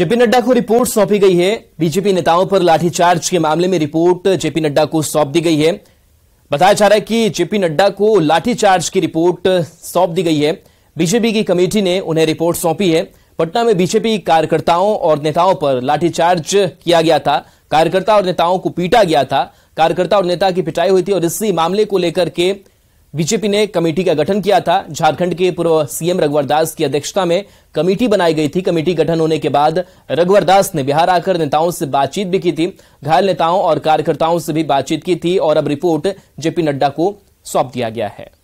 JP Nadda को report सौंपी गई है। बीजेपी नेताओं पर लाठीचार्ज के मामले में रिपोर्ट जेपी नड्डा को सौंप दी गई है। बताया जा रहा है कि जेपी नड्डा को लाठीचार्ज की रिपोर्ट सौंप दी गई है। बीजेपी की कमेटी ने उन्हें रिपोर्ट सौंपी है। पटना में बीजेपी कार्यकर्ताओं और नेताओं पर लाठीचार्ज किया गया था। कार्यकर्ता और नेताओं को पीटा गया था। कार्यकर्ता और नेता की पिटाई हुई थी और इसी मामले को लेकर के बीजेपी ने कमेटी का गठन किया था। झारखंड के पूर्व सीएम रघुवर दास की अध्यक्षता में कमेटी बनाई गई थी। कमेटी गठन होने के बाद रघुवर दास ने बिहार आकर नेताओं से बातचीत भी की थी। घायल नेताओं और कार्यकर्ताओं से भी बातचीत की थी और अब रिपोर्ट जेपी नड्डा को सौंप दिया गया है।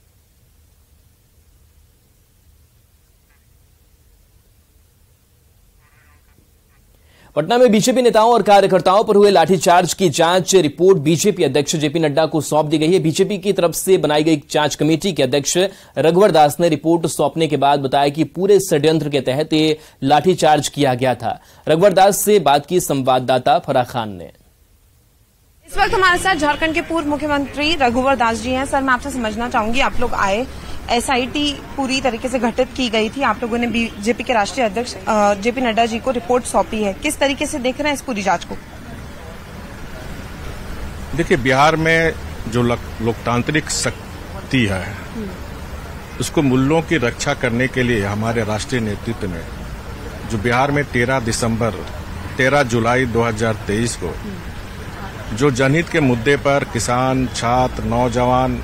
पटना में बीजेपी नेताओं और कार्यकर्ताओं पर हुए लाठीचार्ज की जांच रिपोर्ट बीजेपी अध्यक्ष जेपी नड्डा को सौंप दी गई है। बीजेपी की तरफ से बनाई गई जांच कमेटी के अध्यक्ष रघुवर दास ने रिपोर्ट सौंपने के बाद बताया कि पूरे षड्यंत्र के तहत ये लाठीचार्ज किया गया था। रघुवर दास से बात की संवाददाता फराह खान ने। इस वक्त हमारे साथ झारखंड के पूर्व मुख्यमंत्री रघुवर दास जी हैं। सर, मैं आपसे समझना चाहूंगी, आप लोग आए, एसआईटी पूरी तरीके से गठित की गई थी, आप लोगों ने बीजेपी के राष्ट्रीय अध्यक्ष जेपी नड्डा जी को रिपोर्ट सौंपी है। किस तरीके से देख रहे हैं इस पूरी जांच को? देखिए, बिहार में जो लोकतांत्रिक शक्ति है उसको मूल्यों की रक्षा करने के लिए हमारे राष्ट्रीय नेतृत्व ने जो बिहार में 13 जुलाई 2023 को जो जनहित के मुद्दे पर किसान, छात्र, नौजवान,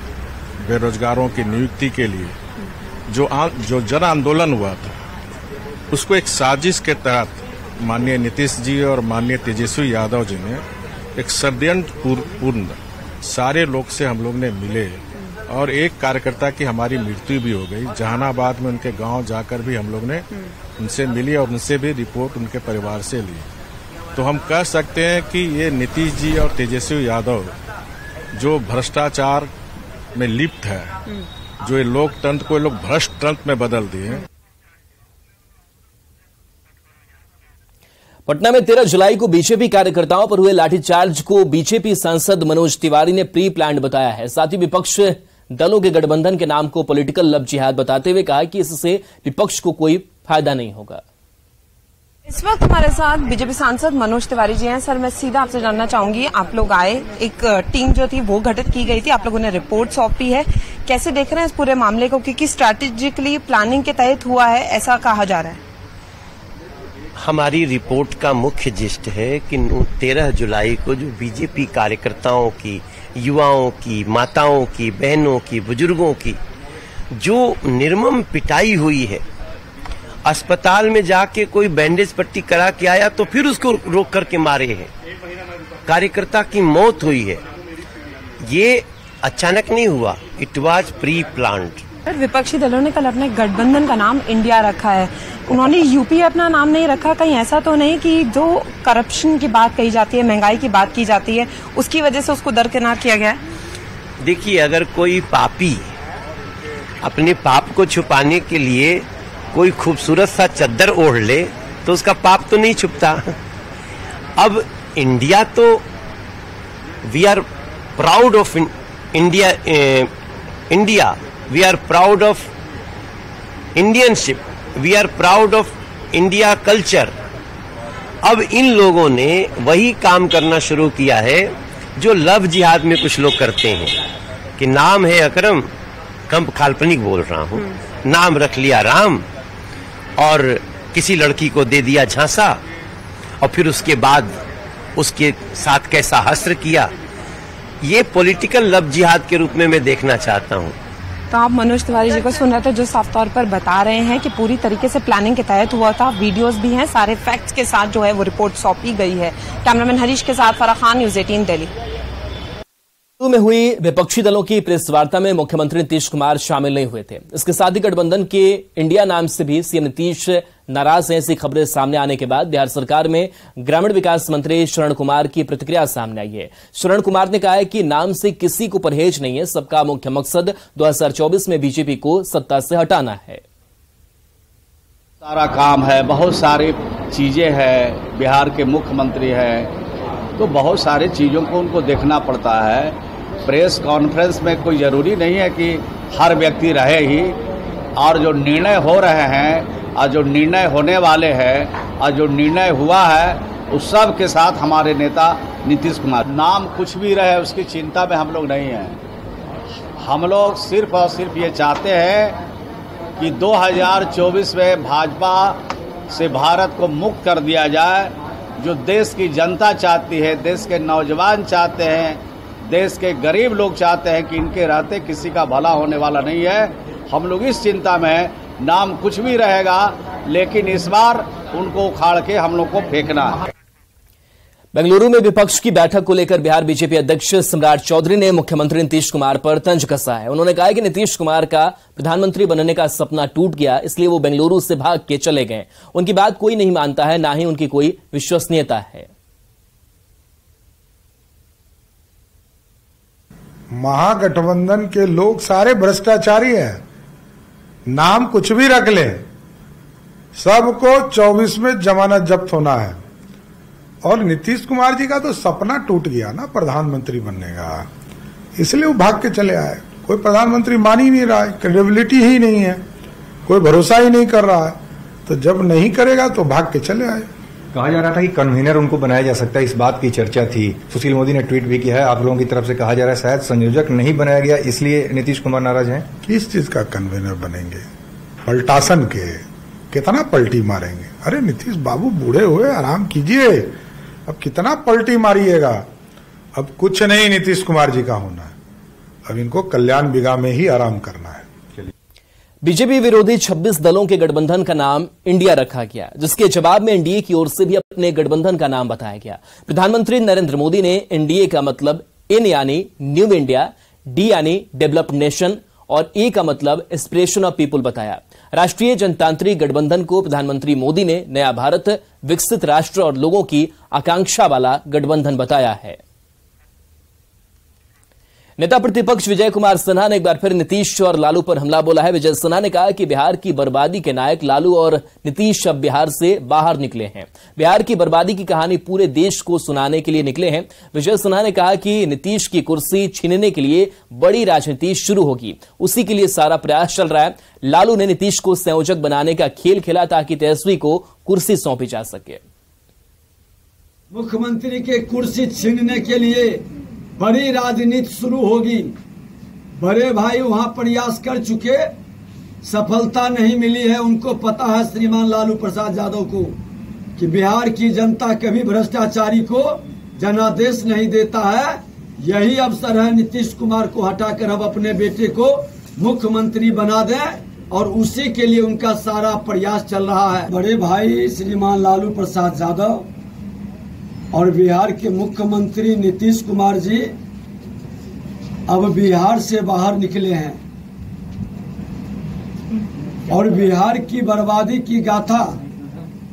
बेरोजगारों की नियुक्ति के लिए जो जन आंदोलन हुआ था, उसको एक साजिश के तहत माननीय नीतीश जी और माननीय तेजस्वी यादव जी ने एक षड्यंत्र पूर्ण सारे लोग से हम लोग ने मिले और एक कार्यकर्ता की हमारी मृत्यु भी हो गई। जहानाबाद में उनके गांव जाकर भी हम लोग ने उनसे मिली और उनसे भी रिपोर्ट उनके परिवार से ली। तो हम कह सकते हैं कि ये नीतीश जी और तेजस्वी यादव जो भ्रष्टाचार में लिप्त है, जो ये लोकतंत्र को लोग भ्रष्ट तंत्र में बदल दिए। पटना में 13 जुलाई को बीजेपी कार्यकर्ताओं पर हुए लाठीचार्ज को बीजेपी सांसद मनोज तिवारी ने प्री प्लान्ड बताया है। साथ ही विपक्ष दलों के गठबंधन के नाम को पॉलिटिकल लव जिहाद बताते हुए कहा कि इससे विपक्ष को कोई फायदा नहीं होगा। इस वक्त हमारे साथ बीजेपी सांसद मनोज तिवारी जी हैं। सर, मैं सीधा आपसे जानना चाहूंगी, आप लोग आए, एक टीम जो थी वो गठित की गई थी, आप लोगों ने रिपोर्ट सौंपी है, कैसे देख रहे हैं इस पूरे मामले को? क्योंकि स्ट्रैटेजिकली प्लानिंग के तहत हुआ है ऐसा कहा जा रहा है। हमारी रिपोर्ट का मुख्य जिस्ट है कि 13 जुलाई को जो बीजेपी कार्यकर्ताओं की, युवाओं की, माताओं की, बहनों की, बुजुर्गों की जो निर्मम पिटाई हुई है, अस्पताल में जाके कोई बैंडेज पट्टी करा के आया तो फिर उसको रोक करके मारे हैं, कार्यकर्ता की मौत हुई है, ये अचानक नहीं हुआ, इट वाज प्री प्लान्ड। विपक्षी दलों ने कल अपने गठबंधन का नाम इंडिया रखा है, उन्होंने यूपी अपना नाम नहीं रखा। कहीं ऐसा तो नहीं कि जो करप्शन की बात कही जाती है, महंगाई की बात की जाती है, उसकी वजह से उसको दरकिनार किया गया है? देखिए, अगर कोई पापी अपने पाप को छुपाने के लिए कोई खूबसूरत सा चद्दर ओढ़ ले तो उसका पाप तो नहीं छुपता। अब इंडिया तो we are proud of India, we are proud of Indianship, we are proud of India culture. अब इन लोगों ने वही काम करना शुरू किया है जो लव जिहाद में कुछ लोग करते हैं कि नाम है अकरम, कम काल्पनिक बोल रहा हूं, नाम रख लिया राम और किसी लड़की को दे दिया झांसा और फिर उसके बाद उसके साथ कैसा हश्र किया। ये पॉलिटिकल लव जिहाद के रूप में मैं देखना चाहता हूं। तो आप मनोज तिवारी जी को सुन रहे थे जो साफ तौर पर बता रहे हैं कि पूरी तरीके से प्लानिंग के तहत हुआ था। वीडियोस भी हैं, सारे फैक्ट्स के साथ जो है वो रिपोर्ट सौंपी गई है। कैमरामैन हरीश के साथ फराह खान, न्यूज़ 18 दिल्ली। में हुई विपक्षी दलों की प्रेस वार्ता में मुख्यमंत्री नीतीश कुमार शामिल नहीं हुए थे। इसके साथ ही गठबंधन के इंडिया नाम से भी सीएम नीतीश नाराज हैं। ऐसी खबरें सामने आने के बाद बिहार सरकार में ग्रामीण विकास मंत्री शरण कुमार की प्रतिक्रिया सामने आई है। शरण कुमार ने कहा है कि नाम से किसी को परहेज नहीं है, सबका मुख्य मकसद 2024 में बीजेपी को सत्ता से हटाना है। सारा काम है, बहुत सारी चीजें हैं, बिहार के मुख्यमंत्री हैं, तो बहुत सारी चीजों को उनको देखना पड़ता है। प्रेस कॉन्फ्रेंस में कोई जरूरी नहीं है कि हर व्यक्ति रहे ही, और जो निर्णय हो रहे हैं और जो निर्णय होने वाले हैं और जो निर्णय हुआ है उस सब के साथ हमारे नेता नीतीश कुमार। नाम कुछ भी रहे उसकी चिंता में हम लोग नहीं हैं। हम लोग सिर्फ और सिर्फ ये चाहते हैं कि 2024 में भाजपा से भारत को मुक्त कर दिया जाए। जो देश की जनता चाहती है, देश के नौजवान चाहते हैं, देश के गरीब लोग चाहते हैं कि इनके रहते किसी का भला होने वाला नहीं है। हम लोग इस चिंता में हैं। नाम कुछ भी रहेगा लेकिन इस बार उनको उखाड़ के हम लोग को फेंकना है। बेंगलुरु में विपक्ष की बैठक को लेकर बिहार बीजेपी अध्यक्ष सम्राट चौधरी ने मुख्यमंत्री नीतीश कुमार पर तंज कसा है। उन्होंने कहा कि नीतीश कुमार का प्रधानमंत्री बनने का सपना टूट गया, इसलिए वो बेंगलुरु से भाग के चले गए। उनकी बात कोई नहीं मानता है, ना ही उनकी कोई विश्वसनीयता है। महागठबंधन के लोग सारे भ्रष्टाचारी हैं। नाम कुछ भी रख ले, सबको 24 में जमानत जब्त होना है। और नीतीश कुमार जी का तो सपना टूट गया ना प्रधानमंत्री बनने का, इसलिए वो भाग के चले आए। कोई प्रधानमंत्री मान ही नहीं रहा है, क्रेडिबिलिटी ही नहीं है, कोई भरोसा ही नहीं कर रहा है, तो जब नहीं करेगा तो भाग के चले आए। कहा जा रहा था कि कन्वीनर उनको बनाया जा सकता है, इस बात की चर्चा थी। सुशील मोदी ने ट्वीट भी किया है। आप लोगों की तरफ से कहा जा रहा है शायद संयोजक नहीं बनाया गया, इसलिए नीतीश कुमार नाराज हैं। किस चीज का कन्वीनर बनेंगे? पलटासन के कितना पलटी मारेंगे? अरे नीतीश बाबू बूढ़े हुए, आराम कीजिए, अब कितना पलटी मारिएगा? अब कुछ नहीं नीतीश कुमार जी का होना है, अब इनको कल्याण बिगा में ही आराम करना है। बीजेपी विरोधी 26 दलों के गठबंधन का नाम इंडिया रखा गया, जिसके जवाब में एनडीए की ओर से भी अपने गठबंधन का नाम बताया गया। प्रधानमंत्री नरेंद्र मोदी ने एनडीए का मतलब एन यानी न्यू इंडिया, डी यानी डेवलप्ड नेशन और ए का मतलब एस्पिरेशन ऑफ पीपुल बताया। राष्ट्रीय जनतांत्रिक गठबंधन को प्रधानमंत्री मोदी ने नया भारत, विकसित राष्ट्र और लोगों की आकांक्षा वाला गठबंधन बताया है। नेता प्रतिपक्ष विजय कुमार सिन्हा ने एक बार फिर नीतीश और लालू पर हमला बोला है। विजय सिन्हा ने कहा कि बिहार की बर्बादी के नायक लालू और नीतीश अब बिहार से बाहर निकले हैं। बिहार की बर्बादी की कहानी पूरे देश को सुनाने के लिए निकले हैं। विजय सिन्हा ने कहा कि नीतीश की कुर्सी छीनने के लिए बड़ी राजनीति शुरू होगी, उसी के लिए सारा प्रयास चल रहा है। लालू ने नीतीश को संयोजक बनाने का खेल खेला ताकि तेजस्वी को कुर्सी सौंपी जा सके। मुख्यमंत्री के कुर्सी छीनने के लिए बड़ी राजनीति शुरू होगी। बड़े भाई वहां प्रयास कर चुके, सफलता नहीं मिली है। उनको पता है श्रीमान लालू प्रसाद यादव को कि बिहार की जनता कभी भ्रष्टाचारी को जनादेश नहीं देता है। यही अवसर है नीतीश कुमार को हटाकर अब अपने बेटे को मुख्यमंत्री बना दें और उसी के लिए उनका सारा प्रयास चल रहा है। बड़े भाई श्रीमान लालू प्रसाद यादव और बिहार के मुख्यमंत्री नीतीश कुमार जी अब बिहार से बाहर निकले हैं और बिहार की बर्बादी की गाथा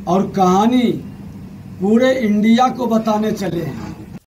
और कहानी पूरे इंडिया को बताने चले हैं।